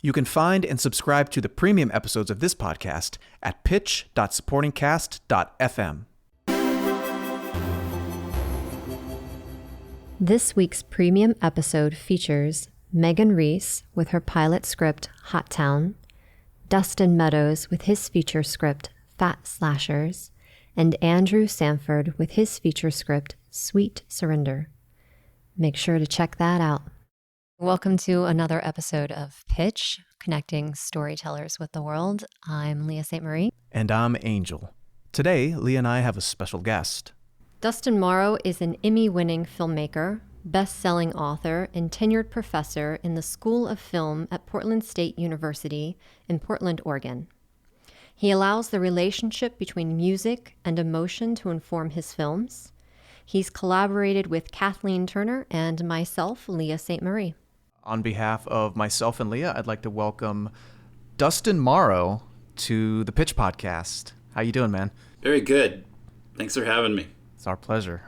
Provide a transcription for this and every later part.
You can find and subscribe to the premium episodes of this podcast at pitch.supportingcast.fm. This week's premium episode features Megan Reese with her pilot script, Hot Town, Dustin Meadows with his feature script, Fat Slashers, and Andrew Sanford with his feature script, Sweet Surrender. Make sure to check that out. Welcome to another episode of Pitch, Connecting Storytellers with the World. I'm Leah St. Marie. And I'm Angel. Today, Leah and I have a special guest. Dustin Morrow is an Emmy-winning filmmaker, best-selling author, and tenured professor in the School of Film at Portland State University in Portland, Oregon. He allows the relationship between music and emotion to inform his films. He's collaborated with Kathleen Turner and myself, Leah St. Marie. On behalf of myself and Leah, I'd like to welcome Dustin Morrow to the Pitch Podcast. How you doing, man? Very good. Thanks for having me. It's our pleasure.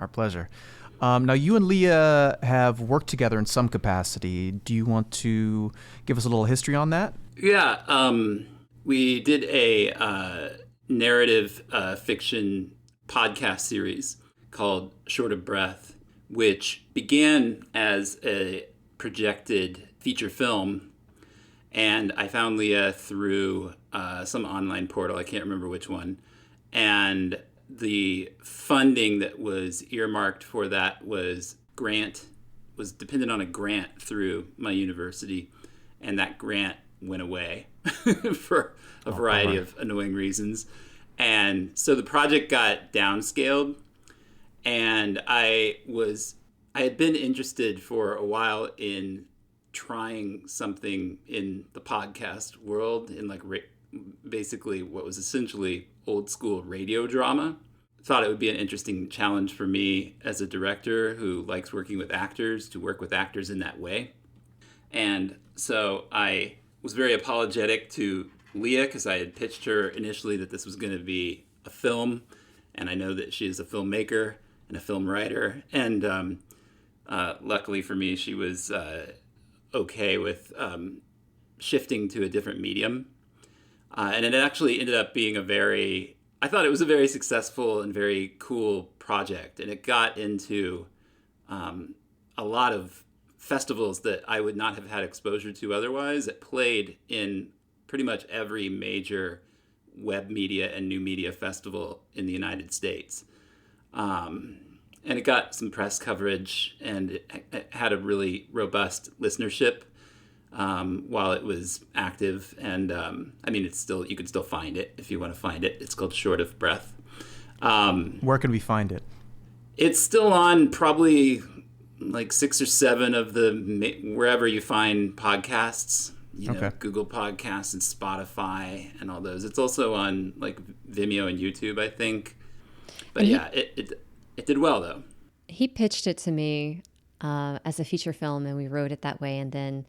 Now, you and Leah have worked together in some capacity. Do you want to give us a little history on that? Yeah, we did a narrative fiction podcast series called Short of Breath, which began as a projected feature film. And I found Leah through some online portal. I can't remember which one. And the funding that was earmarked for that was dependent on a grant through my university. And that grant went away for a variety of annoying reasons. And so the project got downscaled. And I had been interested for a while in trying something in the podcast world, in basically what was essentially old school radio drama. Thought it would be an interesting challenge for me as a director who likes working with actors to work with actors in that way. And so I was very apologetic to Leah because I had pitched her initially that this was going to be a film. And I know that she is a filmmaker and a film writer. And luckily for me, she was okay with shifting to a different medium. And it actually ended up being I thought it was a very successful and very cool project. And it got into a lot of festivals that I would not have had exposure to otherwise. It played in pretty much every major web media and new media festival in the United States. And it got some press coverage, and it had a really robust listenership while it was active. And you can still find it if you want to find it. It's called Short of Breath. Where can we find it? It's still on probably like 6 or 7 of wherever you find podcasts. Google Podcasts and Spotify and all those. It's also on like Vimeo and YouTube, I think. But it did well though. He pitched it to me as a feature film, and we wrote it that way. And then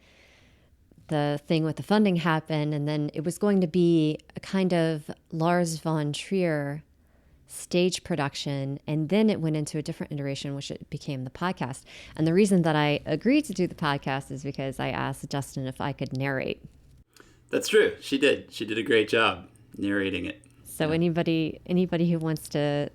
the thing with the funding happened, and then it was going to be a kind of Lars von Trier stage production, and then it went into a different iteration, which it became the podcast. And the reason that I agreed to do the podcast is because I asked Dustin if I could narrate. That's true. She did a great job narrating it. So anybody who wants to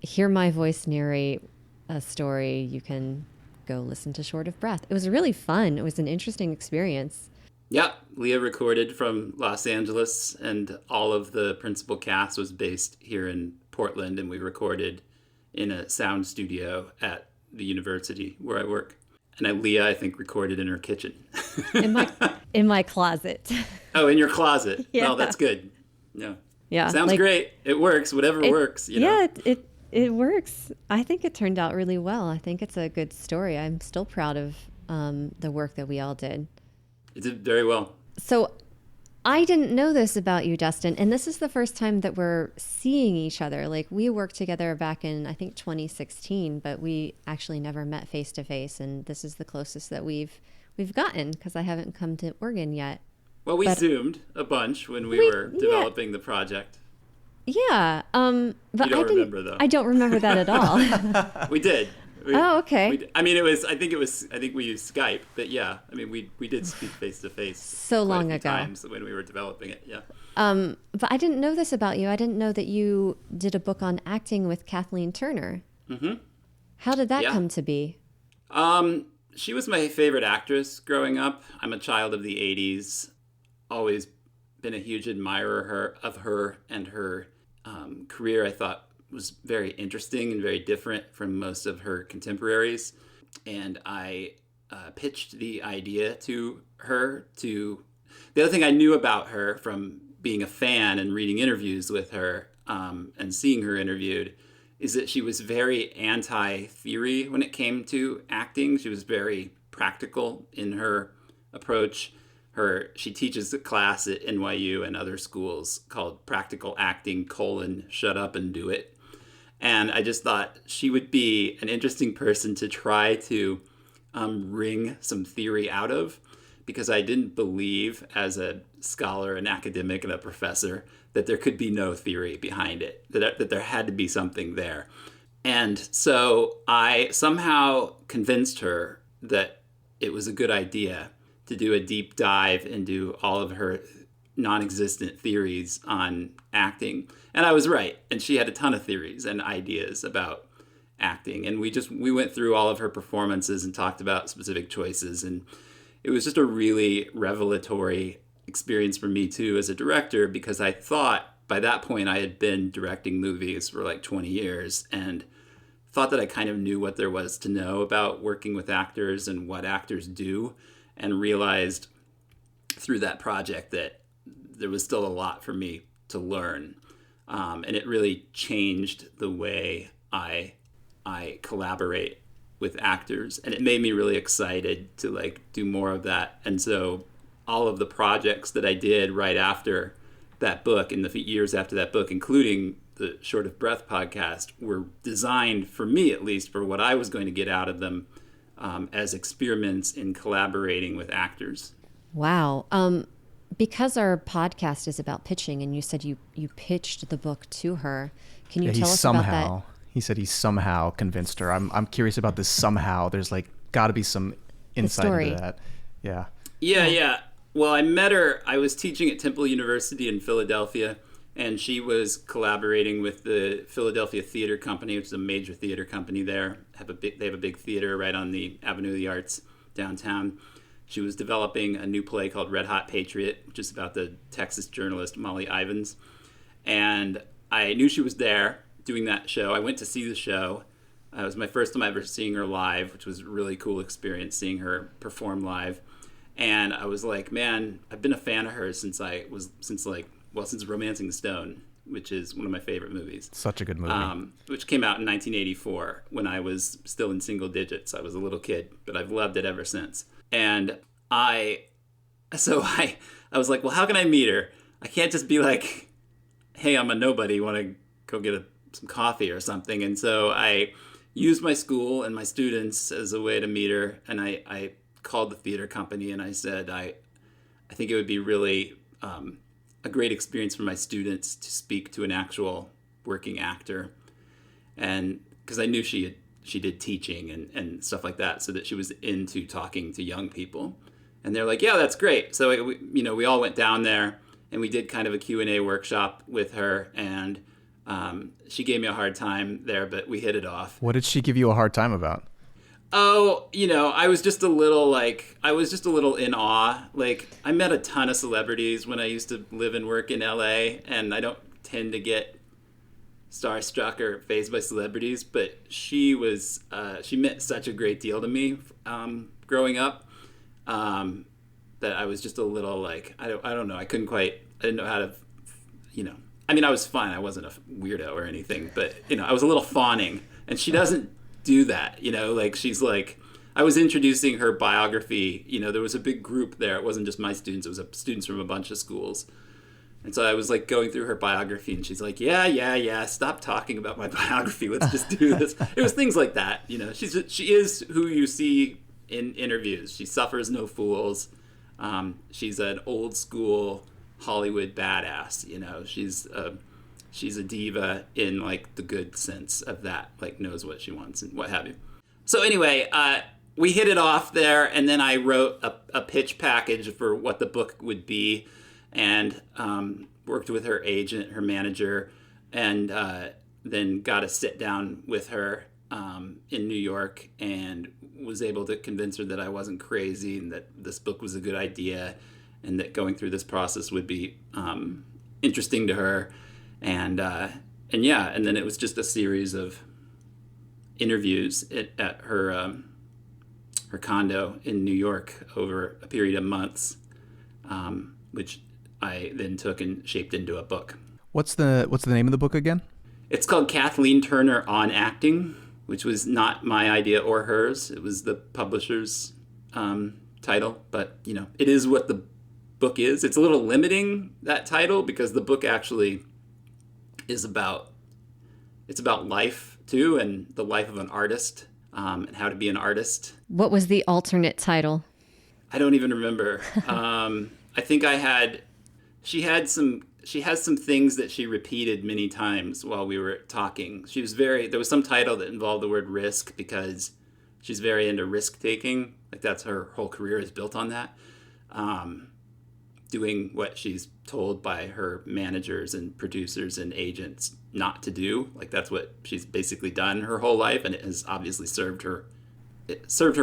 hear my voice narrate a story, you can go listen to Short of Breath. It was really fun. It was an interesting experience. Yeah, Leah recorded from Los Angeles, and all of the principal cast was based here in Portland, and we recorded in a sound studio at the university where I work. And Leah, I think, recorded in her kitchen. in my closet. Oh, in your closet. Yeah. Oh, that's good. Yeah. Yeah. Sounds great. It works. Whatever works. Yeah, it works. I think it turned out really well. I think it's a good story. I'm still proud of the work that we all did. It did very well. So I didn't know this about you, Dustin, and this is the first time that we're seeing each other. Like, we worked together back in, I think, 2016, but we actually never met face to face, and this is the closest that we've gotten because I haven't come to Oregon yet. Well, we Zoomed a bunch when we were developing the project. Yeah, but you don't remember, though. I don't remember that at all. We did. Oh, okay. I mean, I think we used Skype, but yeah, I mean, we did speak face to face So quite a long few ago. times when we were developing it. Yeah. But I didn't know this about you. I didn't know that you did a book on acting with Kathleen Turner. Mm-hmm. How did that Yeah. come to be? She was my favorite actress growing up. I'm a child of the '80s. Always been a huge admirer of her and her career. I thought was very interesting and very different from most of her contemporaries. And I pitched the idea to her. The other thing I knew about her from being a fan and reading interviews with her and seeing her interviewed is that she was very anti-theory when it came to acting. She was very practical in her approach. She teaches a class at NYU and other schools called Practical Acting: Shut Up and Do It. And I just thought she would be an interesting person to try to wring some theory out of, because I didn't believe, as a scholar, an academic, and a professor, that there could be no theory behind it, that there had to be something there. And so I somehow convinced her that it was a good idea to do a deep dive into all of her non-existent theories on acting. And I was right. And she had a ton of theories and ideas about acting. And we went through all of her performances and talked about specific choices. And it was just a really revelatory experience for me too as a director, because I thought by that point I had been directing movies for like 20 years and thought that I kind of knew what there was to know about working with actors and what actors do, and realized through that project that there was still a lot for me to learn. And it really changed the way I collaborate with actors, and it made me really excited to like do more of that. And so all of the projects that I did right after that book, in the years after that book, including the Short of Breath podcast, were designed, for me at least, for what I was going to get out of them as experiments in collaborating with actors. Wow. Because our podcast is about pitching, and you said you pitched the book to her, can you tell us about that? He said he somehow convinced her. I'm curious about this somehow. There's like got to be some insight into that. Yeah. Yeah. Well, I met her. I was teaching at Temple University in Philadelphia, and she was collaborating with the Philadelphia Theater Company, which is a major theater company there. They have a big theater right on the Avenue of the Arts downtown. She was developing a new play called Red Hot Patriot, which is about the Texas journalist Molly Ivins. And I knew she was there doing that show. I went to see the show. It was my first time ever seeing her live, which was a really cool experience, seeing her perform live. And I was like, man, I've been a fan of hers since Romancing the Stone, which is one of my favorite movies. Such a good movie. Which came out in 1984 when I was still in single digits. I was a little kid, but I've loved it ever since. And I was like, well, how can I meet her? I can't just be like, hey, I'm a nobody, want to go get some coffee or something. And so I used my school and my students as a way to meet her. And I called the theater company and I said, I think it would be really a great experience for my students to speak to an actual working actor. And because I knew she did teaching and stuff like that, so that she was into talking to young people. And they're like, yeah, that's great. So we all went down there and we did kind of a Q&A workshop with her, and she gave me a hard time there, but we hit it off. What did she give you a hard time about? Oh, I was just a little in awe. Like, I met a ton of celebrities when I used to live and work in LA, and I don't tend to get starstruck or fazed by celebrities, but she meant such a great deal to me growing up, that I was just a little like, I don't know. I didn't know how to, I mean, I was fine. I wasn't a weirdo or anything, but, I was a little fawning, and she doesn't do that, like, she's like, I was introducing her biography, there was a big group there. It wasn't just my students, it was students from a bunch of schools. And so I was like going through her biography, and she's like, yeah, stop talking about my biography, let's just do this. It was things like that, she is who you see in interviews. She suffers no fools. She's an old school Hollywood badass, she's a diva in like the good sense of that, like knows what she wants and what have you. So anyway, we hit it off there, and then I wrote a pitch package for what the book would be, and worked with her agent, her manager, and then got a sit down with her in New York, and was able to convince her that I wasn't crazy and that this book was a good idea, and that going through this process would be interesting to her, and yeah, and then it was just a series of interviews at her her condo in New York over a period of months, which I then took and shaped into a book. What's the name of the book again? It's called Kathleen Turner on Acting, which was not my idea or hers. It was the publisher's title, but it is what the book is. It's a little limiting, that title, because the book actually is about life too, and the life of an artist, and how to be an artist. What was the alternate title? I don't even remember. I think she has some things that she repeated many times while we were talking. There was some title that involved the word risk, because she's very into risk taking. Like, that's her whole career is built on that. Doing what she's told by her managers and producers and agents not to do. Like, that's what she's basically done her whole life, and it has obviously served her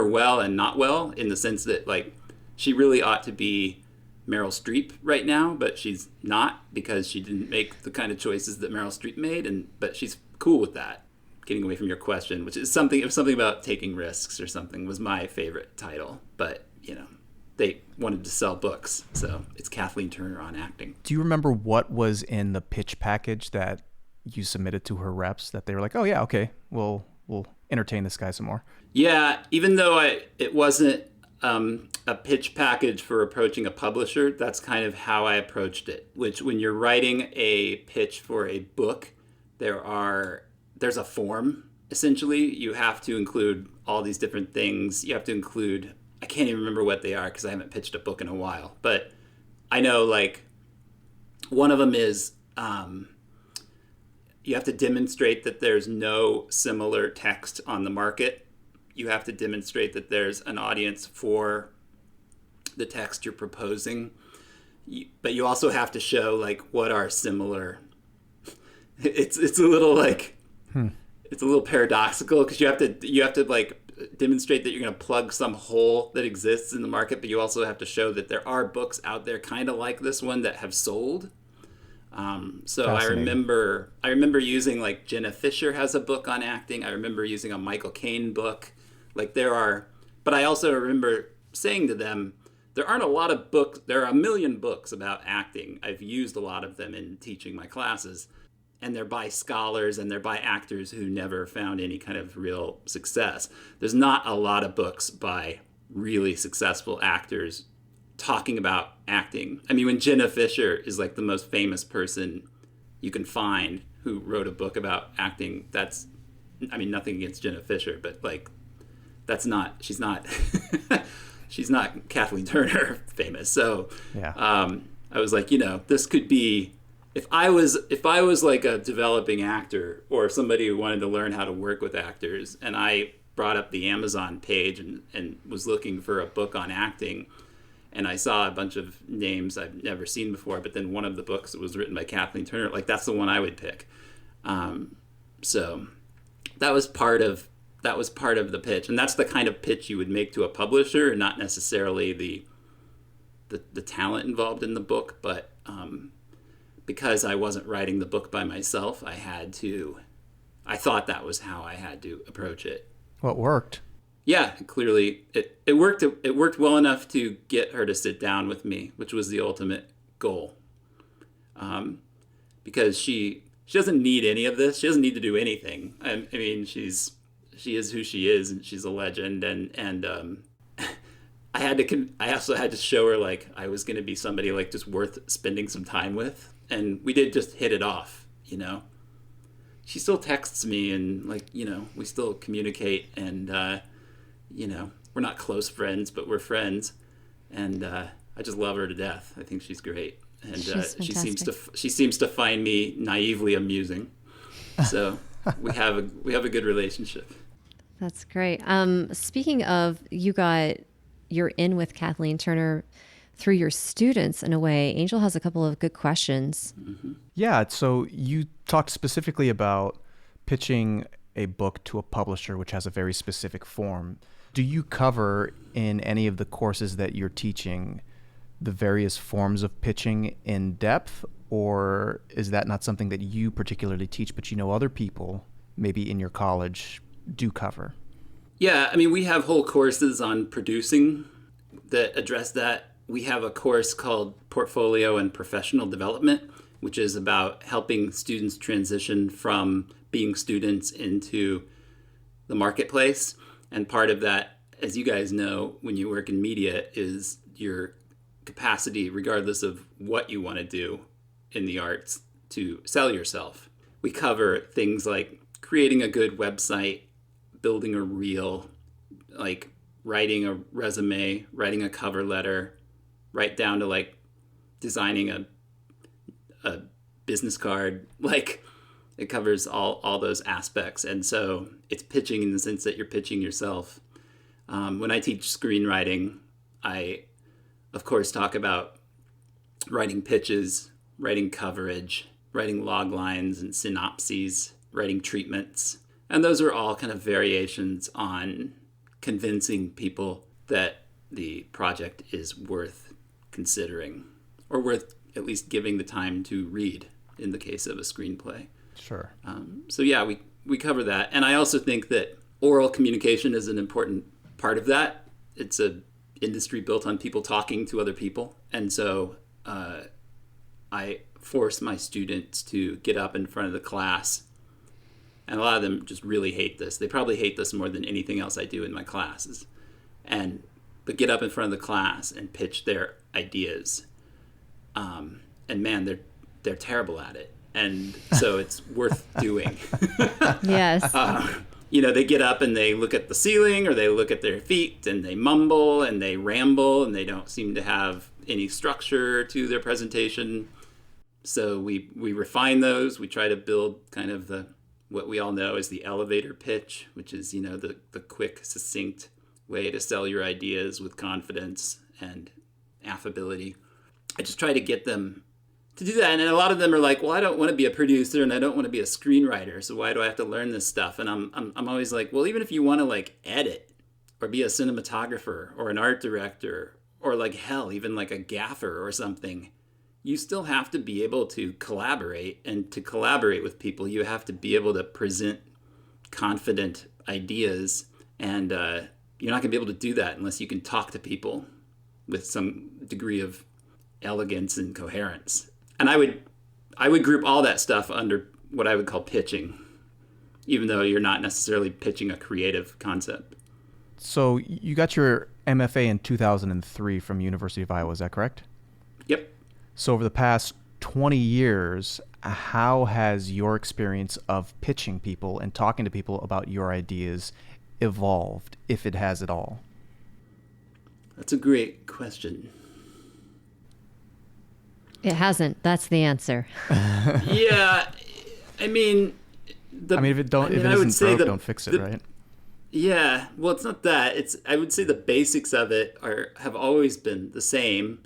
well and not well, in the sense that, like, she really ought to be Meryl Streep right now, but she's not, because she didn't make the kind of choices that Meryl Streep made, but she's cool with that. Getting away from your question, which is something about taking risks or something, was my favorite title, but they wanted to sell books, so it's Kathleen Turner on Acting. Do you remember what was in the pitch package that you submitted to her reps that they were like, oh yeah, okay, we'll entertain this guy some more? Yeah, even though it wasn't a pitch package for approaching a publisher, that's kind of how I approached it. Which, when you're writing a pitch for a book, there's a form. Essentially, you have to include all these different things. You have to include, I can't even remember what they are because I haven't pitched a book in a while, but I know, like, one of them is you have to demonstrate that there's no similar text on the market. You have to demonstrate that there's an audience for the text you're proposing, but you also have to show, like, what are similar. It's a little like it's a little paradoxical, because you have to like demonstrate that you're going to plug some hole that exists in the market, but you also have to show that there are books out there kind of like this one that have sold. So I remember using, like, Jenna Fisher has a book on acting. I remember using a Michael Caine book. Like, but I also remember saying to them, there aren't a lot of books. There are a million books about acting. I've used a lot of them in teaching my classes, and they're by scholars and they're by actors who never found any kind of real success. There's not a lot of books by really successful actors talking about acting. I mean, when Jenna Fisher is, like, the most famous person you can find who wrote a book about acting, nothing against Jenna Fisher, but, like, she's not she's not Kathleen Turner famous. So yeah. I was like, this could be, if I was like a developing actor or somebody who wanted to learn how to work with actors, and I brought up the Amazon page and was looking for a book on acting, and I saw a bunch of names I've never seen before, but then one of the books was written by Kathleen Turner, like, that's the one I would pick. So that was part of the pitch, and that's the kind of pitch you would make to a publisher, not necessarily the talent involved in the book, but because I wasn't writing the book by myself, I thought that was how I had to approach it. Well, it worked. Yeah, clearly it worked. It worked well enough to get her to sit down with me, which was the ultimate goal. Because she doesn't need any of this. She doesn't need to do anything. I mean, she is who she is, and she's a legend. And I also had to show her, like, I was going to be somebody, like, just worth spending some time with, and we did just hit it off. She still texts me, and, like, we still communicate, and we're not close friends, but we're friends, and I just love her to death. I think she's great, and she seems to find me naively amusing. So we have a good relationship. That's great. Speaking of, you're in with Kathleen Turner through your students in a way. Angel has a couple of good questions. Yeah, so you talked specifically about pitching a book to a publisher, which has a very specific form. Do you cover in any of the courses that you're teaching the various forms of pitching in depth, or is that not something that you particularly teach, but you know other people, maybe in your college, do cover? Yeah, I mean, we have whole courses on producing that address that. We have a course called Portfolio and Professional Development, which is about helping students transition from being students into the marketplace. And part of that, as you guys know, when you work in media, is your capacity, regardless of what you want to do in the arts, to sell yourself. We cover things like creating a good website, building a reel, like writing a resume, writing a cover letter, right down to like designing a business card. Like, it covers all those aspects. And so it's pitching in the sense that you're pitching yourself. When I teach screenwriting, I, of course, talk about writing pitches, writing coverage, writing log lines and synopses, writing treatments. And those are all kind of variations on convincing people that the project is worth considering, or worth at least giving the time to read in the case of a screenplay. Sure. So yeah, we cover that. And I also think that oral communication is an important part of that. It's an industry built on people talking to other people. And so I force my students to get up in front of the class. And a lot of them just really hate this. They probably hate this more than anything else I do in my classes. But get up in front of the class and pitch their ideas. And man, they're terrible at it. And so it's worth doing. Yes. They get up and they look at the ceiling or they look at their feet and they mumble and they ramble and they don't seem to have any structure to their presentation. So we refine those. We try to build kind of what we all know is the elevator pitch, which is, the quick, succinct way to sell your ideas with confidence and affability. I just try to get them to do that. And a lot of them are like, well, I don't want to be a producer and I don't want to be a screenwriter. So why do I have to learn this stuff? And I'm always like, well, even if you want to like edit or be a cinematographer or an art director or like hell, even like a gaffer or something, you still have to be able to collaborate. And to collaborate with people, you have to be able to present confident ideas. And you're not going to be able to do that unless you can talk to people with some degree of elegance and coherence. And I would group all that stuff under what I would call pitching, even though you're not necessarily pitching a creative concept. So you got your MFA in 2003 from University of Iowa, is that correct? Yep. So over the past 20 years, how has your experience of pitching people and talking to people about your ideas evolved, if it has at all? That's a great question. It hasn't. That's the answer. Yeah, I mean, if it isn't broke, don't fix it, right? Yeah, well, it's not that. I would say the basics of it have always been the same,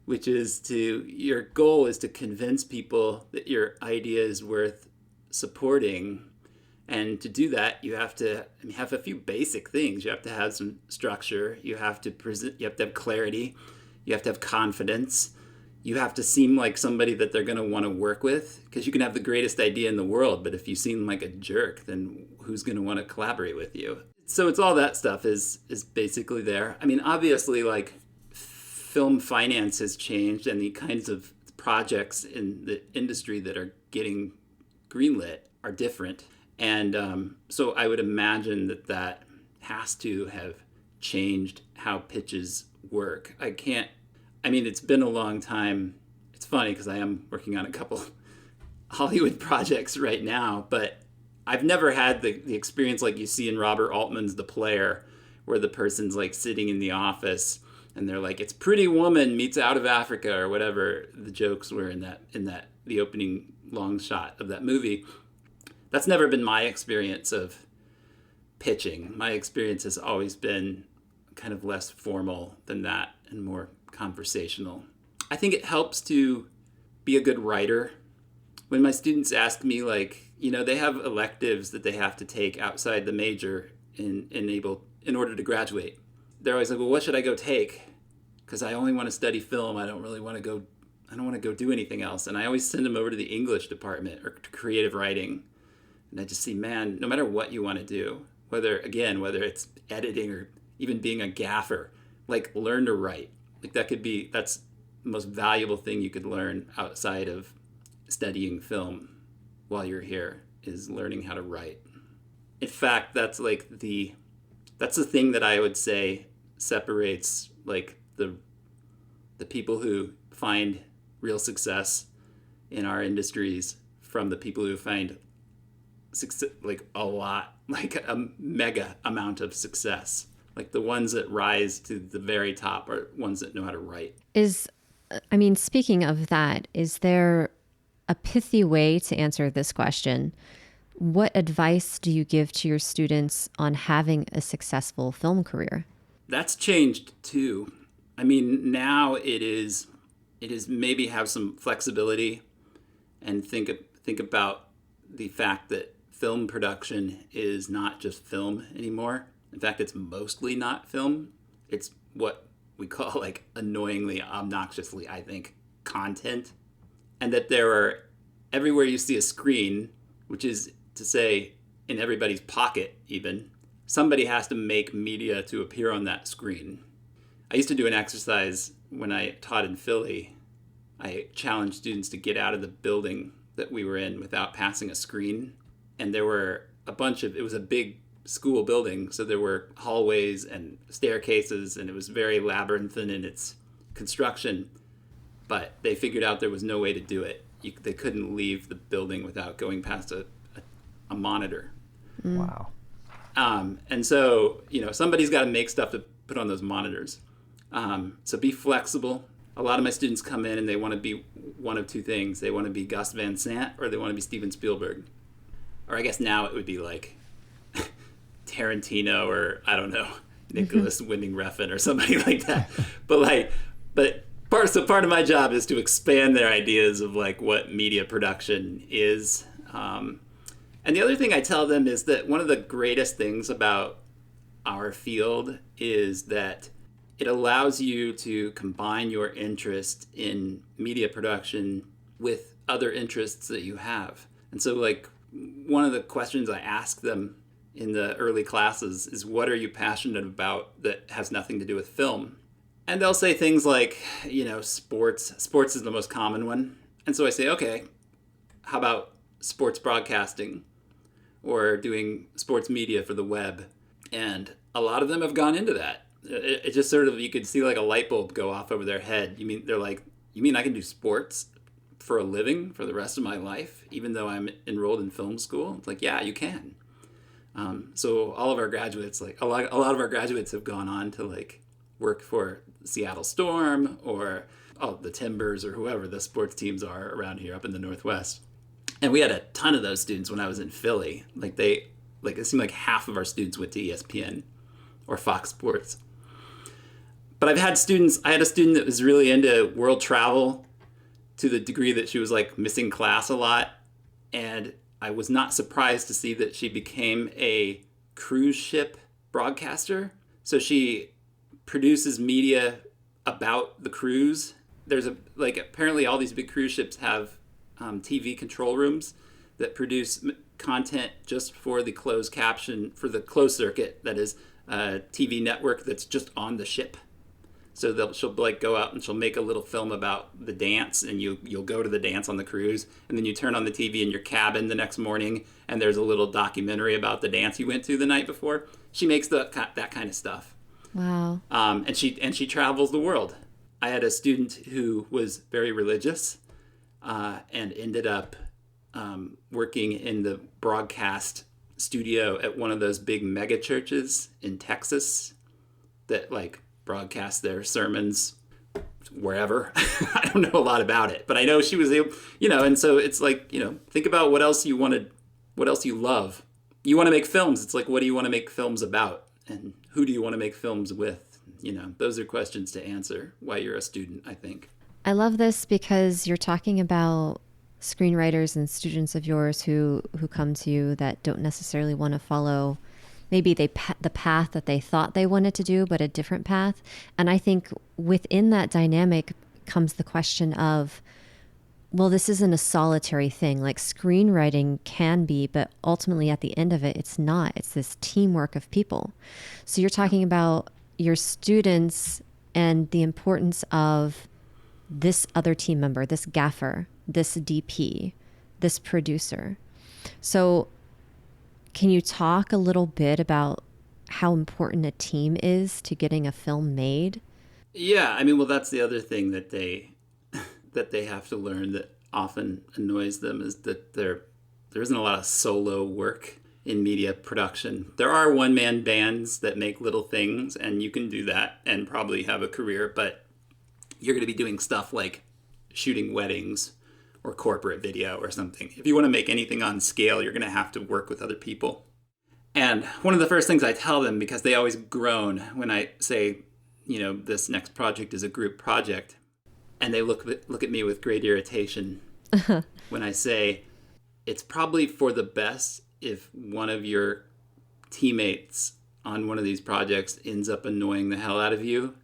which is your goal is to convince people that your idea is worth supporting. And to do that, you have to have a few basic things. You have to have some structure. You have to have clarity. You have to have confidence. You have to seem like somebody that they're going to want to work with, because you can have the greatest idea in the world, but if you seem like a jerk, then who's going to want to collaborate with you? So it's all that stuff is basically there. I mean, obviously, like, film finance has changed, and the kinds of projects in the industry that are getting greenlit are different. And so I would imagine that has to have changed how pitches work. It's been a long time. It's funny because I am working on a couple Hollywood projects right now, but I've never had the experience like you see in Robert Altman's The Player, where the person's like sitting in the office and they're like, it's Pretty Woman meets Out of Africa, or whatever the jokes were in the opening long shot of that movie. That's never been my experience of pitching. My experience has always been kind of less formal than that and more conversational. I think it helps to be a good writer. When my students ask me, like, they have electives that they have to take outside the major in order to graduate. They're always like, well, what should I go take? Because I only want to study film. I don't want to go do anything else. And I always send them over to the English department or to creative writing. And I just see, man, no matter what you want to do, whether it's editing or even being a gaffer, like, learn to write. Like, that's the most valuable thing you could learn outside of studying film while you're here, is learning how to write. In fact, that's the thing that I would say separates, like, the people who find real success in our industries from the people who find success, like a mega amount of success. Like, the ones that rise to the very top are ones that know how to write. Speaking of that, is there a pithy way to answer this question? What advice do you give to your students on having a successful film career? That's changed too. Now it is maybe have some flexibility and think about the fact that film production is not just film anymore. In fact, it's mostly not film. It's what we call, like, annoyingly, obnoxiously, I think, content. And that there are, everywhere you see a screen, which is to say in everybody's pocket even, somebody has to make media to appear on that screen. I used to do an exercise when I taught in Philly. I challenged students to get out of the building that we were in without passing a screen. And there were it was a big school building, so there were hallways and staircases, and it was very labyrinthine in its construction. But they figured out there was no way to do it. They couldn't leave the building without going past a monitor. Wow. And so, somebody's got to make stuff to put on those monitors. So be flexible. A lot of my students come in and they want to be one of two things. They want to be Gus Van Sant, or they want to be Steven Spielberg. Or I guess now it would be like Tarantino, or I don't know, Nicholas Winding Refn or somebody like that. But part of my job is to expand their ideas of, like, what media production is. And the other thing I tell them is that one of the greatest things about our field is that it allows you to combine your interest in media production with other interests that you have. And so, like, one of the questions I ask them in the early classes is, what are you passionate about that has nothing to do with film? And they'll say things like, sports. Sports is the most common one. And so I say, okay, how about sports broadcasting or doing sports media for the web? And a lot of them have gone into that. It just sort of, you could see like a light bulb go off over their head. They're like, you mean I can do sports for a living for the rest of my life, even though I'm enrolled in film school? It's like, yeah, you can. So all of our graduates, like a lot of our graduates have gone on to, like, work for Seattle Storm or the Timbers or whoever the sports teams are around here up in the Northwest. And we had a ton of those students when I was in Philly. It seemed like half of our students went to ESPN or Fox Sports. But I had a student that was really into world travel to the degree that she was, like, missing class a lot. And I was not surprised to see that she became a cruise ship broadcaster. So she produces media about the cruise. There's apparently all these big cruise ships have TV control rooms that produce content just for the closed caption, for the closed circuit, that is a TV network that's just on the ship. So she'll go out and she'll make a little film about the dance, and you'll go to the dance on the cruise, and then you turn on the TV in your cabin the next morning, and there's a little documentary about the dance you went to the night before. She makes that kind of stuff. Wow. And she travels the world. I had a student who was very religious and ended up working in the broadcast studio at one of those big mega churches in Texas that, like, broadcast their sermons wherever. I don't know a lot about it, but I know she was able, and so it's like, think about what else you wanted, what else you love, you want to make films. It's like, what do you want to make films about? And who do you want to make films with? Those are questions to answer while you're a student, I think. I love this because you're talking about screenwriters and students of yours who come to you that don't necessarily want to follow maybe the path that they thought they wanted to do, but a different path. And I think within that dynamic comes the question of, well, this isn't a solitary thing. Like screenwriting can be, but ultimately at the end of it, it's not. It's this teamwork of people. So you're talking about your students and the importance of this other team member, this gaffer, this DP, this producer. So can you talk a little bit about how important a team is to getting a film made? Yeah, I mean, well, that's the other thing that they have to learn that often annoys them, is that there isn't a lot of solo work in media production. There are one-man bands that make little things, and you can do that and probably have a career, but you're going to be doing stuff like shooting weddings or corporate video or something. If you want to make anything on scale, you're going to have to work with other people. And one of the first things I tell them, because they always groan when I say, this next project is a group project, and they look at me with great irritation when I say, it's probably for the best if one of your teammates on one of these projects ends up annoying the hell out of you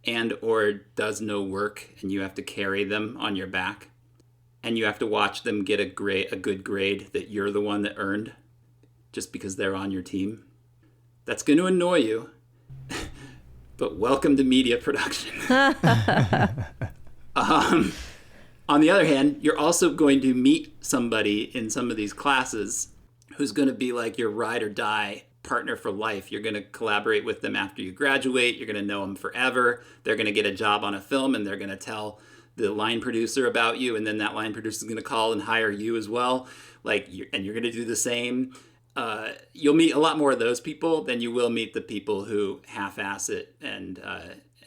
and or does no work, and you have to carry them on your back, and you have to watch them get a good grade that you're the one that earned just because they're on your team. That's going to annoy you, but welcome to media production. On the other hand, you're also going to meet somebody in some of these classes who's going to be like your ride or die partner for life. You're going to collaborate with them after you graduate. You're going to know them forever. They're going to get a job on a film, and they're going to tell the line producer about you, and then that line producer is going to call and hire you as well. And you're going to do the same. You'll meet a lot more of those people than you will meet the people who half-ass it and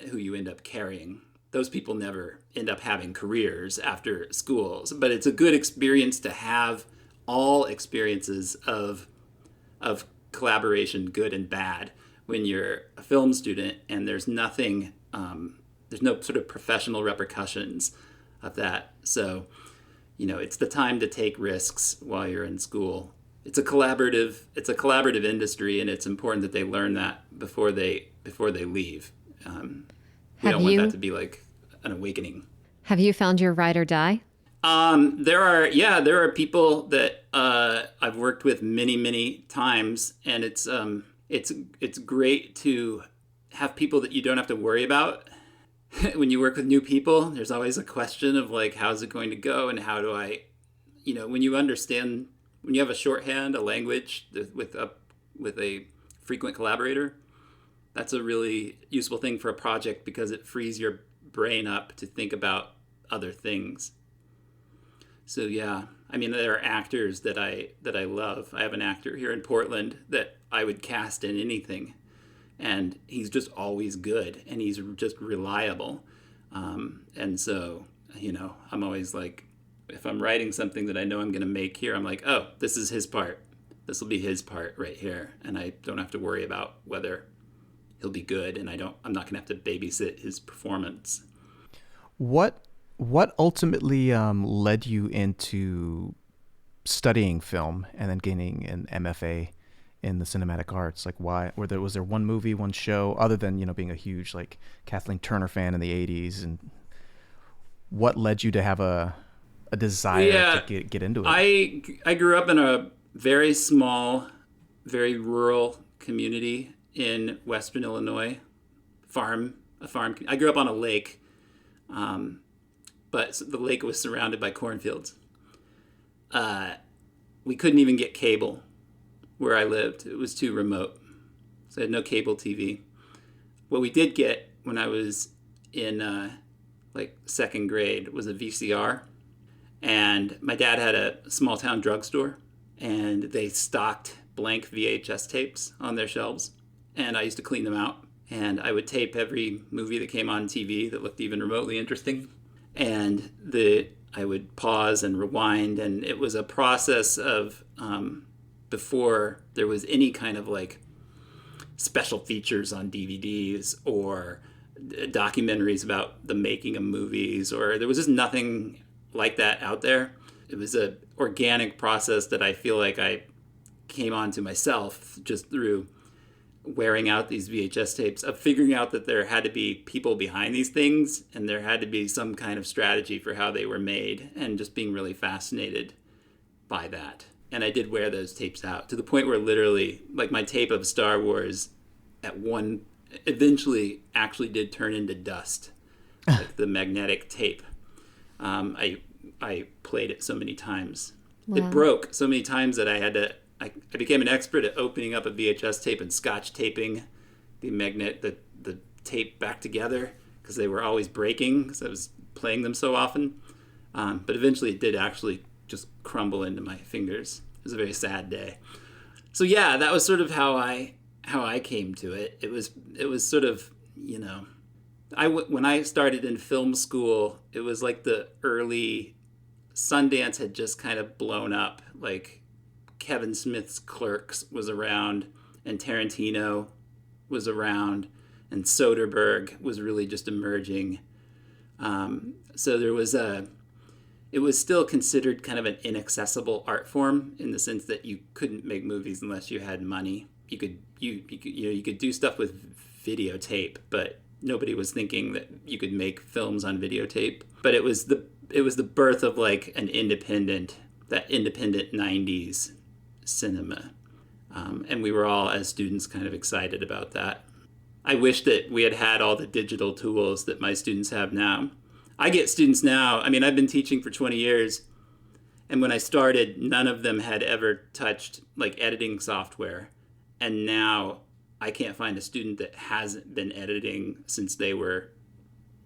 who you end up carrying. Those people never end up having careers after schools, but it's a good experience to have all experiences of collaboration, good and bad, when you're a film student, and there's no sort of professional repercussions of that. So, it's the time to take risks while you're in school. It's a collaborative industry, and it's important that they learn that before they leave. We don't want that to be like an awakening. Have you found your ride or die? There are people that I've worked with many, many times, and it's great to have people that you don't have to worry about. When you work with new people, there's always a question of like, how's it going to go, and how do I, when you understand, when you have a shorthand, a language with a frequent collaborator, that's a really useful thing for a project, because it frees your brain up to think about other things. So yeah, I mean, there are actors that I love. I have an actor here in Portland that I would cast in anything, and he's just always good, and he's just reliable. And so, I'm always like, if I'm writing something that I know I'm going to make here, I'm like, oh, this is his part. This will be his part right here, and I don't have to worry about whether he'll be good, and I'm not going to have to babysit his performance. What ultimately led you into studying film and then gaining an MFA in the cinematic arts? Like, why? Was there one movie, one show, other than being a huge like Kathleen Turner fan in the '80s, and what led you to have a desire to get into it? I grew up in a very small, very rural community in Western Illinois. A farm. I grew up on a lake. But the lake was surrounded by cornfields. We couldn't even get cable where I lived. It was too remote. So I had no cable TV. What we did get when I was in second grade was a VCR. And my dad had a small town drugstore, and they stocked blank VHS tapes on their shelves. And I used to clean them out. And I would tape every movie that came on TV that looked even remotely interesting. And I would pause and rewind, and it was a process of before there was any kind of like special features on DVDs or documentaries about the making of movies, or there was just nothing like that out there. It was an organic process that I feel like I came onto myself just through wearing out these VHS tapes, of figuring out that there had to be people behind these things and there had to be some kind of strategy for how they were made, and just being really fascinated by that. And I did wear those tapes out to the point where literally, like, my tape of Star Wars at one eventually actually did turn into dust, like the magnetic tape. I played it so many times. Wow. It broke so many times that I became an expert at opening up a VHS tape and scotch taping the tape back together, because they were always breaking because I was playing them so often. But eventually it did actually just crumble into my fingers. It was a very sad day. So yeah, that was sort of how I came to it. It was sort of, you know, when I started in film school, it was like the early Sundance had just kind of blown up. Like Kevin Smith's Clerks was around, and Tarantino was around, and Soderbergh was really just emerging. So there was it was still considered kind of an inaccessible art form, in the sense that you couldn't make movies unless you had money. You could do stuff with videotape, but nobody was thinking that you could make films on videotape. But it was the birth of like that independent 90s cinema. And we were all, as students, kind of excited about that. I wish that we had all the digital tools that my students have now. I get students now, I mean, I've been teaching for 20 years, and when I started, none of them had ever touched like editing software. And now I can't find a student that hasn't been editing since they were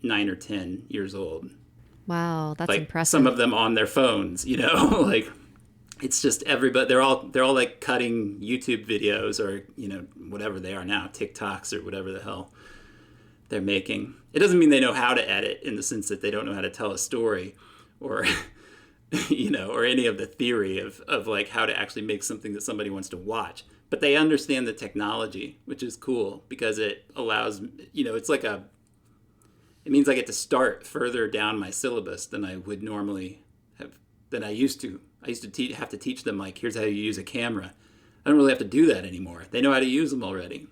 9 or 10 years old. Wow, that's like, impressive. Some of them on their phones, you know, like it's just everybody. They're all like cutting YouTube videos, or, you know, whatever they are now, TikToks or whatever the hell they're making. It doesn't mean they know how to edit, in the sense that they don't know how to tell a story, or you know, or any of the theory of like how to actually make something that somebody wants to watch. But they understand the technology, which is cool, because it allows, you know, it means I get to start further down my syllabus than I would normally have, than I used to. I used to have to teach them, like, here's how you use a camera. I don't really have to do that anymore. They know how to use them already.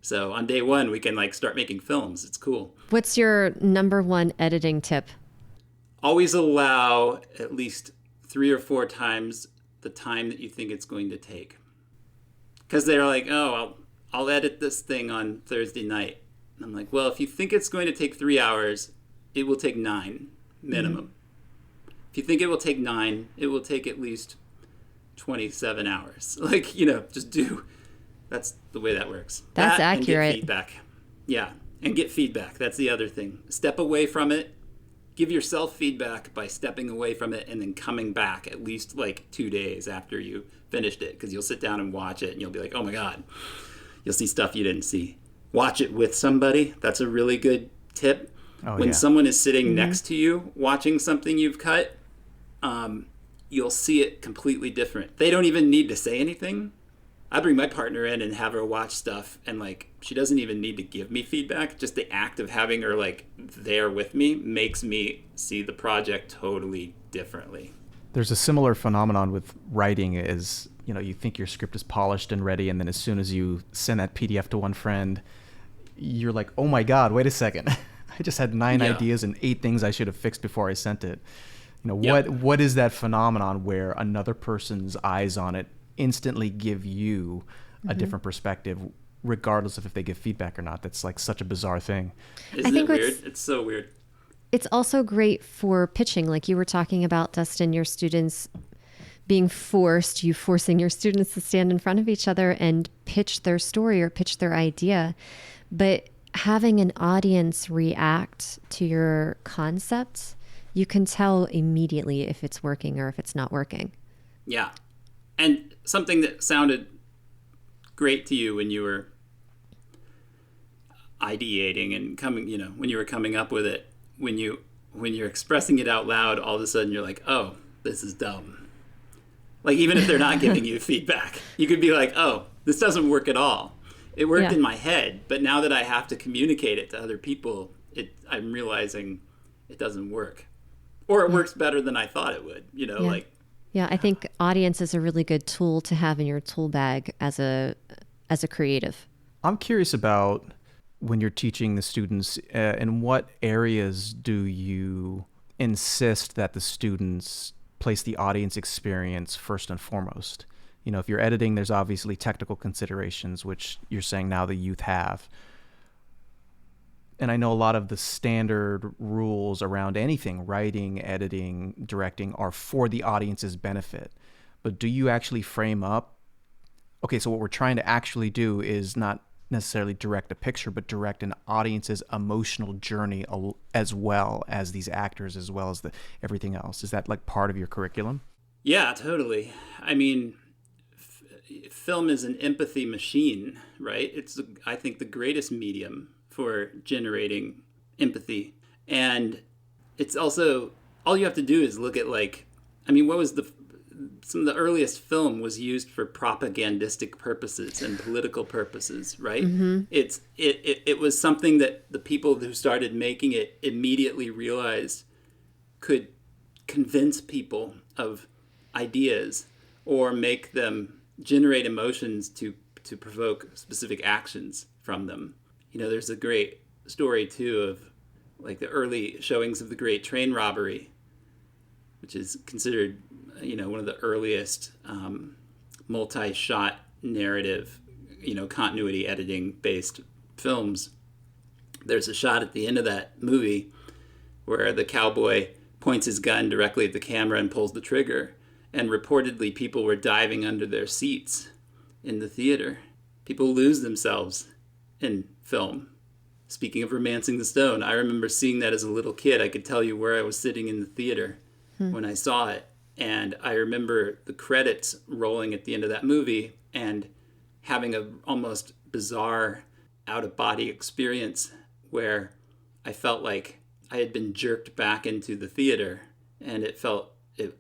So on day one, we can like start making films. It's cool. What's your number one editing tip? Always allow at least 3 or 4 times the time that you think it's going to take. Because they're like, oh, I'll edit this thing on Thursday night. And I'm like, well, if you think it's going to take 3 hours, it will take 9 minimum. Mm-hmm. If you think it will take 9, it will take at least 27 hours. Like, you know, just do. That's the way that works. That's accurate. And get feedback. Yeah, and get feedback. That's the other thing. Step away from it. Give yourself feedback by stepping away from it and then coming back at least like 2 days after you finished it, because you'll sit down and watch it and you'll be like, oh my God, you'll see stuff you didn't see. Watch it with somebody. That's a really good tip. When someone is sitting next to you watching something you've cut, you'll see it completely different. They don't even need to say anything. I bring my partner in and have her watch stuff, and like, she doesn't even need to give me feedback. Just the act of having her like there with me makes me see the project totally differently. There's a similar phenomenon with writing. Is, you know, you think your script is polished and ready, and then as soon as you send that PDF to one friend, you're like, oh my God, wait a second. I just had 9 ideas and 8 things I should have fixed before I sent it. You know, what is that phenomenon where another person's eyes on it instantly give you a different perspective, regardless of if they give feedback or not? That's like such a bizarre thing. Isn't it weird? It's so weird. It's also great for pitching. Like you were talking about, Dustin, your students being forcing your students to stand in front of each other and pitch their story or pitch their idea. But having an audience react to your concept, you can tell immediately if it's working or if it's not working. Yeah. And something that sounded great to you when you were ideating and coming, you know, when you were coming up with it, when you're expressing it out loud, all of a sudden you're like, oh, this is dumb. Like, even if they're not giving you feedback, you could be like, oh, this doesn't work at all. It worked in my head, but now that I have to communicate it to other people, I'm realizing it doesn't work. Or it works better than I thought it would, Yeah, I think audience is a really good tool to have in your tool bag as a creative. I'm curious about when you're teaching the students, in what areas do you insist that the students place the audience experience first and foremost? If you're editing, there's obviously technical considerations, which you're saying now the youth have. And I know a lot of the standard rules around anything, writing, editing, directing, are for the audience's benefit. But do you actually frame up, okay, so what we're trying to actually do is not necessarily direct a picture, but direct an audience's emotional journey as well as these actors, as well as everything else? Is that like part of your curriculum? Yeah, totally. I mean, film is an empathy machine, right? It's, I think, the greatest medium for generating empathy. And it's also, all you have to do is look at, like, I mean, some of the earliest film was used for propagandistic purposes and political purposes, right? Mm-hmm. It was something that the people who started making it immediately realized could convince people of ideas or make them generate emotions to provoke specific actions from them. There's a great story too of like the early showings of the Great Train Robbery, which is considered, one of the earliest multi-shot narrative, continuity editing based films. There's a shot at the end of that movie where the cowboy points his gun directly at the camera and pulls the trigger. And reportedly, people were diving under their seats in the theater. People lose themselves in film. Speaking of Romancing the Stone, I remember seeing that as a little kid. I could tell you where I was sitting in the theater when I saw it. And I remember the credits rolling at the end of that movie and having a almost bizarre out-of-body experience where I felt like I had been jerked back into the theater. And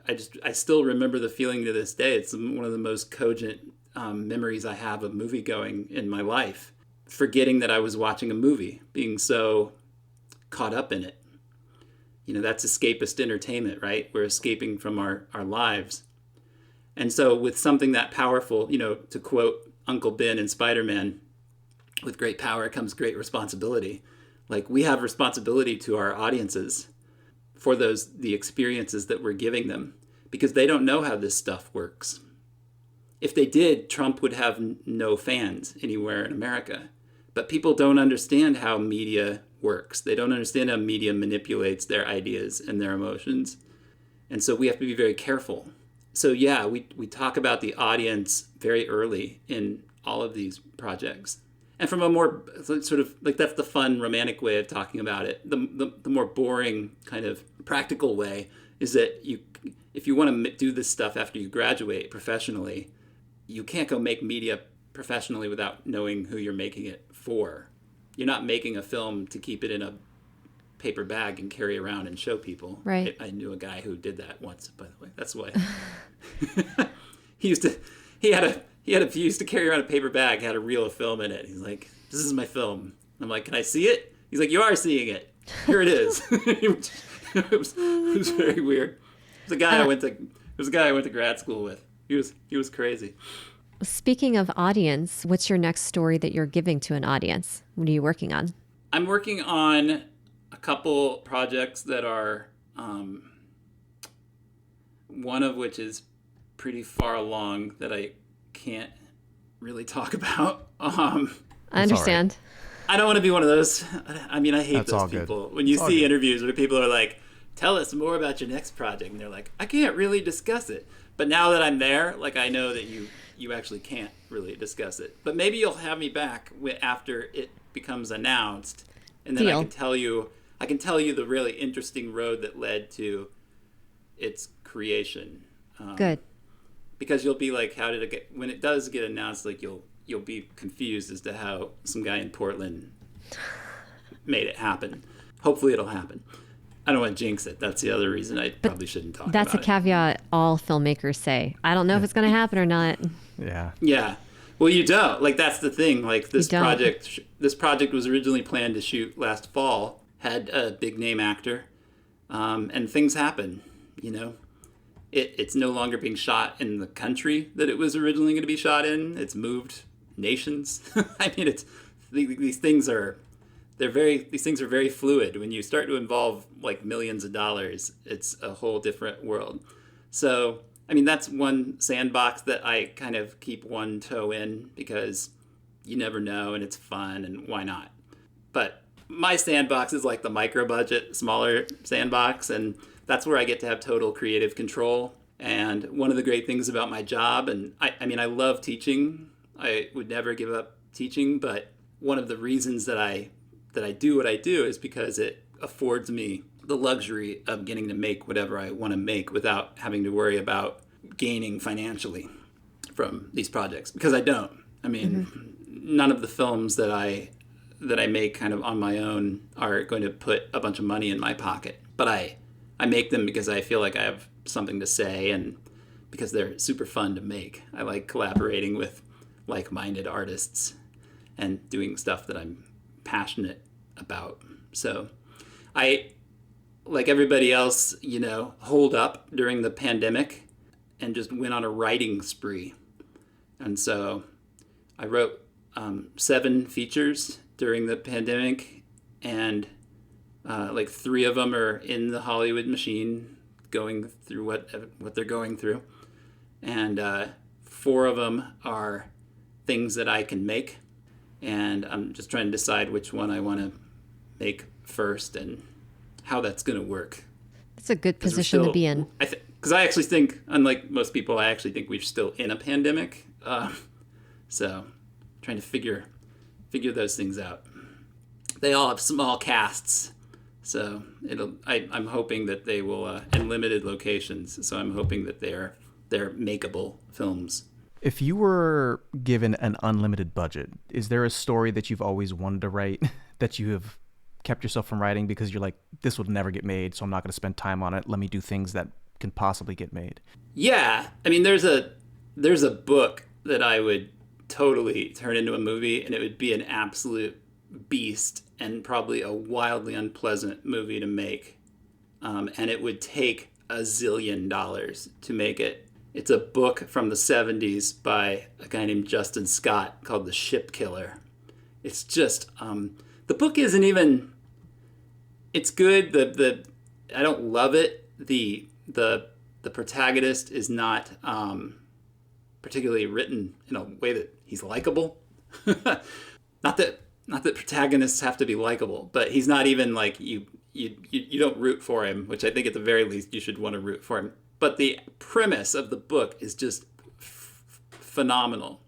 I still remember the feeling to this day. It's one of the most cogent memories I have of movie going in my life. Forgetting that I was watching a movie, being so caught up in it. That's escapist entertainment, right? We're escaping from our lives. And so with something that powerful, to quote Uncle Ben in Spider-Man, with great power comes great responsibility. Like, we have responsibility to our audiences for the experiences that we're giving them, because they don't know how this stuff works. If they did, Trump would have no fans anywhere in America. But people don't understand how media works. They don't understand how media manipulates their ideas and their emotions. And so we have to be very careful. So yeah, we talk about the audience very early in all of these projects. And from a more sort of, like, that's the fun romantic way of talking about it. The more boring kind of practical way is that if you want to do this stuff after you graduate professionally, you can't go make media professionally without knowing who you're making it for. You're not making a film to keep it in a paper bag and carry around and show people. Right. I knew a guy who did that once, by the way. That's why he used to carry around a paper bag, had a reel of film in it. He's like, "This is my film." I'm like, "Can I see it?" He's like, "You are seeing it. Here it is." it was very weird. It was a guy I went to grad school with. He was crazy. Speaking of audience, what's your next story that you're giving to an audience? What are you working on? I'm working on a couple projects that are, one of which is pretty far along that I can't really talk about. I understand. I don't want to be one of those. I mean, I hate those people. When you see interviews where people are like, "Tell us more about your next project," and they're like, "I can't really discuss it." But now that I'm there, like, I know that you actually can't really discuss it. But maybe you'll have me back after it becomes announced, and then I can tell you the really interesting road that led to its creation. Good. Because you'll be like, how did it get? When it does get announced, like, you'll be confused as to how some guy in Portland made it happen. Hopefully, it'll happen. I don't want to jinx it. That's the other reason I probably shouldn't talk about it. That's a caveat all filmmakers say. I don't know if it's going to happen or not. Yeah. Yeah. Well, you don't. Like, that's the thing. Like, this project was originally planned to shoot last fall, had a big name actor, and things happen, you know. It's no longer being shot in the country that it was originally going to be shot in. It's moved nations. I mean, these things are very fluid. When you start to involve like millions of dollars, it's a whole different world. So, I mean, that's one sandbox that I kind of keep one toe in because you never know and it's fun and why not? But my sandbox is like the micro budget, smaller sandbox, and that's where I get to have total creative control. And one of the great things about my job, and I mean, I love teaching. I would never give up teaching, but one of the reasons that I do what I do is because it affords me the luxury of getting to make whatever I want to make without having to worry about gaining financially from these projects, because I don't. I mean, none of the films that I make kind of on my own are going to put a bunch of money in my pocket. But I make them because I feel like I have something to say and because they're super fun to make. I like collaborating with like-minded artists and doing stuff that I'm passionate about. So I, like everybody else, you know, holed up during the pandemic and just went on a writing spree. And so I wrote 7 features during the pandemic, and like 3 of them are in the Hollywood machine going through what they're going through. And 4 of them are things that I can make. And I'm just trying to decide which one I want to make first and how that's going to work. It's a good position to be in. Because I actually think, unlike most people, I actually think we're still in a pandemic. So trying to figure those things out. They all have small casts, so I'm hoping that they will, and limited locations. So I'm hoping that they're makeable films. If you were given an unlimited budget, is there a story that you've always wanted to write that you have kept yourself from writing because you're like, this would never get made, so I'm not going to spend time on it. Let me do things that can possibly get made. Yeah. I mean, there's a book that I would totally turn into a movie, and it would be an absolute beast and probably a wildly unpleasant movie to make. And it would take $1 zillion to make it. It's a book from the 70s by a guy named Justin Scott called The Ship Killer. It's just, the book isn't even, it's good. I don't love it. The protagonist is not particularly written in a way that he's likable. Not that protagonists have to be likable, but he's not even like you don't root for him, which I think at the very least you should want to root for him. But the premise of the book is just phenomenal.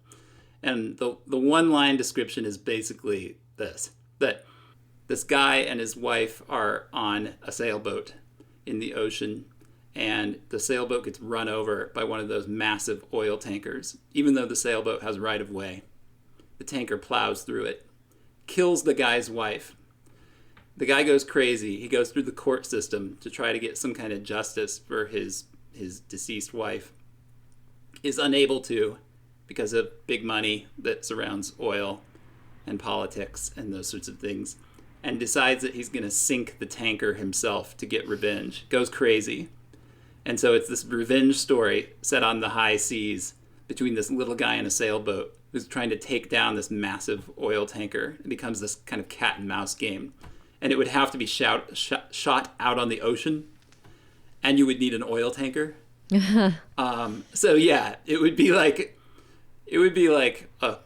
And the one-line description is basically this, that this guy and his wife are on a sailboat in the ocean, and the sailboat gets run over by one of those massive oil tankers. Even though the sailboat has right-of-way, the tanker plows through it, kills the guy's wife. The guy goes crazy. He goes through the court system to try to get some kind of justice for his deceased wife, is unable to because of big money that surrounds oil and politics and those sorts of things, and decides that he's going to sink the tanker himself to get revenge. Goes crazy. And so it's this revenge story set on the high seas between this little guy in a sailboat who's trying to take down this massive oil tanker. It becomes this kind of cat and mouse game. And it would have to be shot out on the ocean, and you would need an oil tanker. So yeah, it would be like a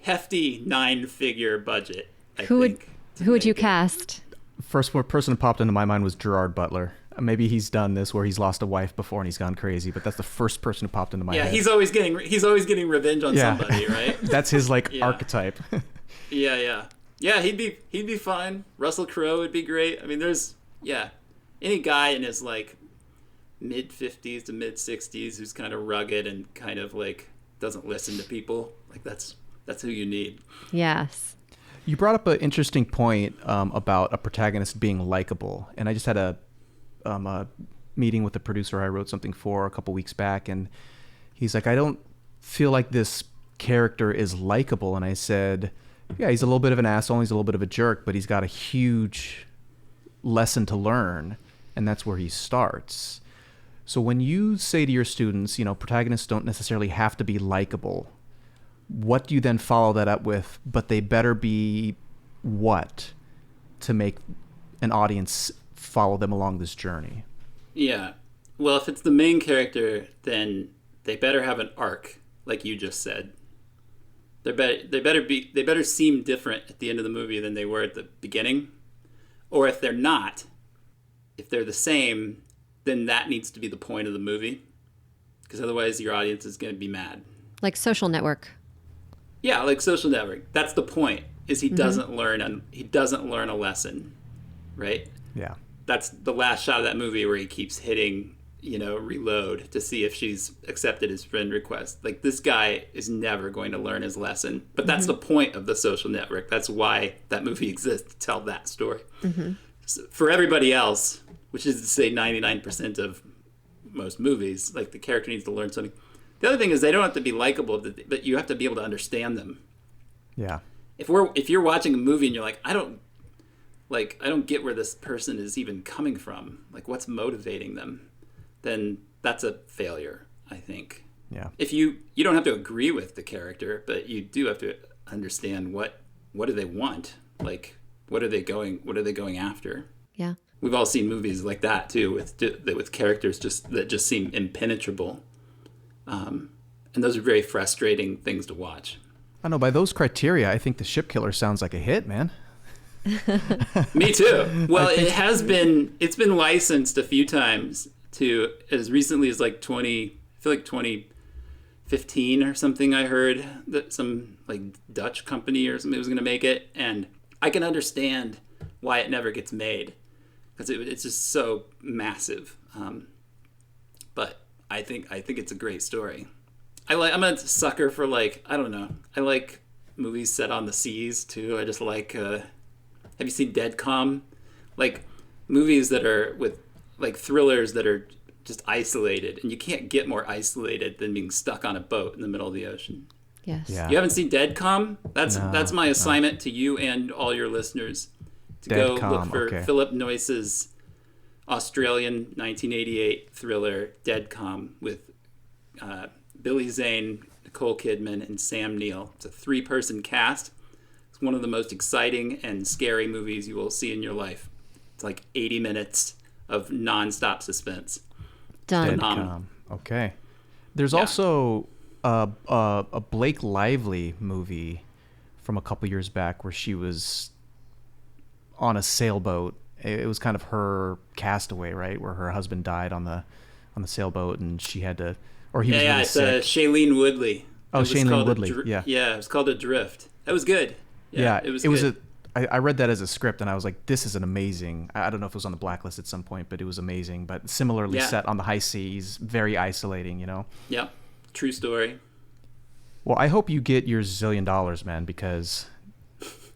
hefty 9-figure budget. Who would you cast? First person who popped into my mind was Gerard Butler. Maybe he's done this where he's lost a wife before and he's gone crazy, but that's the first person who popped into my head. Yeah, he's always getting revenge on somebody, right? That's his archetype. Yeah, he'd be fine. Russell Crowe would be great. I mean, any guy in his like mid 50s to mid 60s who's kind of rugged and kind of like doesn't listen to people, like that's who you need. Yes. You brought up an interesting point about a protagonist being likable, and I just had a a meeting with the producer I wrote something for a couple weeks back, and he's like, I don't feel like this character is likable. And I said, yeah, he's a little bit of an asshole, he's a little bit of a jerk, but he's got a huge lesson to learn, and that's where he starts. So when you say to your students, protagonists don't necessarily have to be likable, what do you then follow that up with? But they better be what to make an audience follow them along this journey? Yeah. Well, if it's the main character, then they better have an arc, like you just said. They better seem different at the end of the movie than they were at the beginning. Or if they're not, if they're the same, then that needs to be the point of the movie, because otherwise your audience is going to be mad. Like Social Network. Yeah, like Social Network. That's the point. Is he doesn't learn a lesson, right? Yeah. That's the last shot of that movie where he keeps hitting, reload to see if she's accepted his friend request. Like, this guy is never going to learn his lesson. But that's the point of the Social Network. That's why that movie exists, to tell that story. So for everybody else, which is to say 99% of most movies, like, the character needs to learn something. The other thing is they don't have to be likable, but you have to be able to understand them. Yeah. If you're watching a movie and you're like, I don't get where this person is even coming from, like, what's motivating them, then that's a failure, I think. Yeah. If you don't have to agree with the character, but you do have to understand what do they want, like, what are they going after? Yeah. We've all seen movies like that too, with characters that just seem impenetrable, and those are very frustrating things to watch. I know, by those criteria, I think The Ship Killer sounds like a hit, man. Me too. Well, it's been licensed a few times to as recently as like 2015 or something. I heard that some like Dutch company or something was going to make it, and I can understand why it never gets made, because it's just so massive. But I think it's a great story. I'm a sucker for, like, I don't know. I like movies set on the seas too. I just like. Have you seen Dead Calm? Like, movies that are with, like, thrillers that are just isolated, and you can't get more isolated than being stuck on a boat in the middle of the ocean. Yes. Yeah. You haven't seen Dead Calm? That's my assignment to you and all your listeners, to Dead go Calm, look for okay. Philip Noyce's Australian 1988 thriller Dead Calm with Billy Zane, Nicole Kidman, and Sam Neill. It's a 3-person cast. It's one of the most exciting and scary movies you will see in your life. It's like 80 minutes of nonstop suspense. Done. Dead Calm. Okay. There's also a Blake Lively movie from a couple years back where she was on a sailboat. It was kind of her Castaway, right? Where her husband died on the sailboat, and she had to, or he was really sick. It's Shailene Woodley. Oh, Shailene Woodley. Yeah. Yeah, it was called Adrift. That was good. Yeah, it was. I read that as a script, and I was like, this is an amazing. I don't know if it was on the blacklist at some point, but it was amazing. But similarly set on the high seas, very isolating, Yeah, true story. Well, I hope you get your $1 zillion, man, because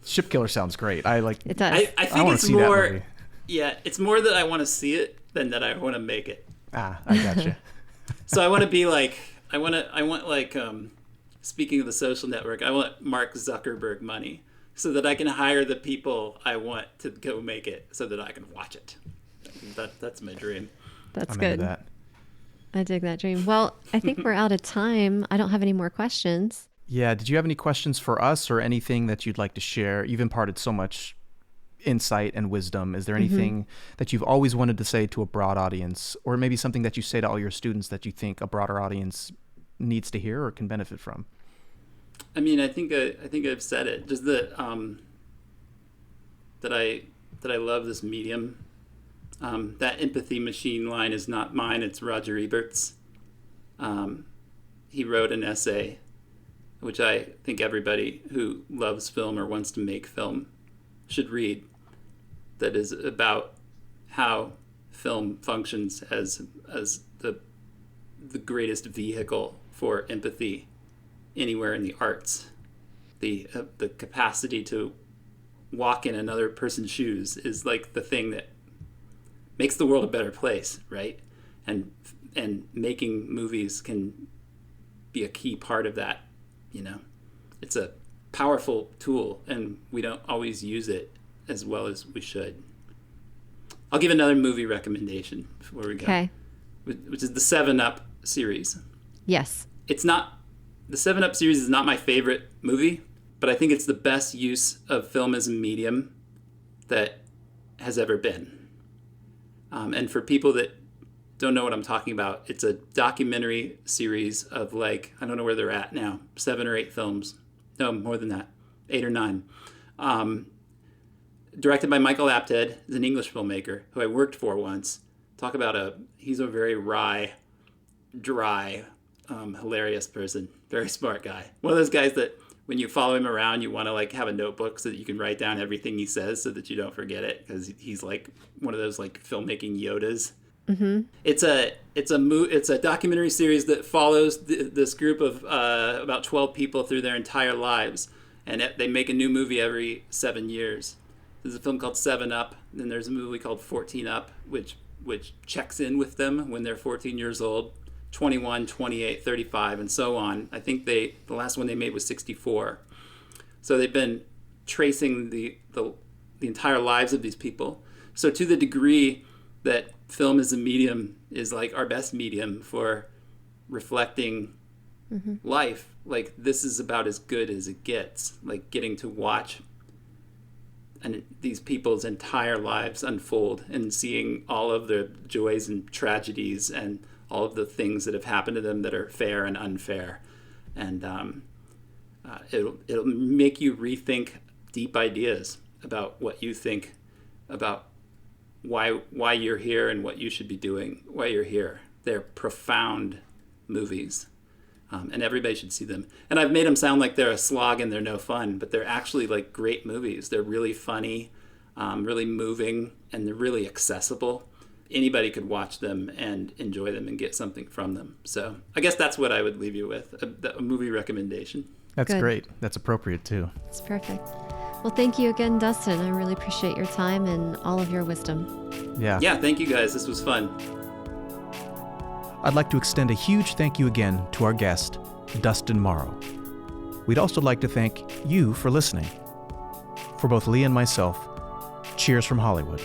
Ship Killer sounds great. It does. I think wanna it's see that more. movie. Yeah, it's more that I want to see it than that I want to make it. I gotcha. So I want to be like, I want like, speaking of the Social Network, I want Mark Zuckerberg money so that I can hire the people I want to go make it so that I can watch it. That's my dream. That's I'm good. into that. I dig that dream. Well, I think we're out of time. I don't have any more questions. Yeah. Did you have any questions for us or anything that you'd like to share? You've imparted so much insight and wisdom. Is there anything that you've always wanted to say to a broad audience, or maybe something that you say to all your students that you think a broader audience needs to hear or can benefit from? I mean, I think I've said it. Just that that I love this medium. That empathy machine line is not mine. It's Roger Ebert's. He wrote an essay, which I think everybody who loves film or wants to make film should read, that is about how film functions as the greatest vehicle for empathy anywhere in the arts. The capacity to walk in another person's shoes is like the thing that makes the world a better place, right? And making movies can be a key part of that. It's a powerful tool, and we don't always use it as well as we should. I'll give another movie recommendation before we go. Okay. Which is the 7-Up series. Yes. The 7-Up series is not my favorite movie, but I think it's the best use of film as a medium that has ever been. And for people that don't know what I'm talking about, it's a documentary series of I don't know where they're at now, 7 or 8 films. No, more than that, 8 or 9. Directed by Michael Apted, is an English filmmaker who I worked for once. Talk about he's a very wry, dry, hilarious person, very smart guy. One of those guys that when you follow him around, you want to have a notebook so that you can write down everything he says so that you don't forget it, because he's one of those filmmaking Yodas. Mm-hmm. It's a documentary series that follows this group of about 12 people through their entire lives, and they make a new movie every 7 years. There's a film called 7-Up, then there's a movie called 14-Up, which checks in with them when they're 14 years old, 21, 28, 35, and so on. I think the last one they made was 64. So they've been tracing the entire lives of these people. So to the degree that film as a medium is our best medium for reflecting life, this is about as good as it gets, getting to watch these people's entire lives unfold and seeing all of their joys and tragedies and all of the things that have happened to them that are fair and unfair. And it'll make you rethink deep ideas about what you think about why you're here and what you should be doing, why you're here. They're profound movies, and everybody should see them. And I've made them sound like they're a slog and they're no fun, but they're actually great movies. They're really funny, really moving, and they're really accessible. Anybody could watch them and enjoy them and get something from them. So I guess that's what I would leave you with, a movie recommendation. That's Good. Great. That's appropriate too. It's perfect. Well, thank you again, Dustin. I really appreciate your time and all of your wisdom. Yeah, thank you guys. This was fun. I'd like to extend a huge thank you again to our guest, Dustin Morrow. We'd also like to thank you for listening. For both Lee and myself, cheers from Hollywood.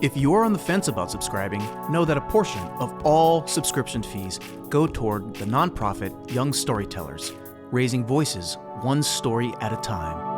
If you're on the fence about subscribing, know that a portion of all subscription fees go toward the nonprofit Young Storytellers, raising voices one story at a time.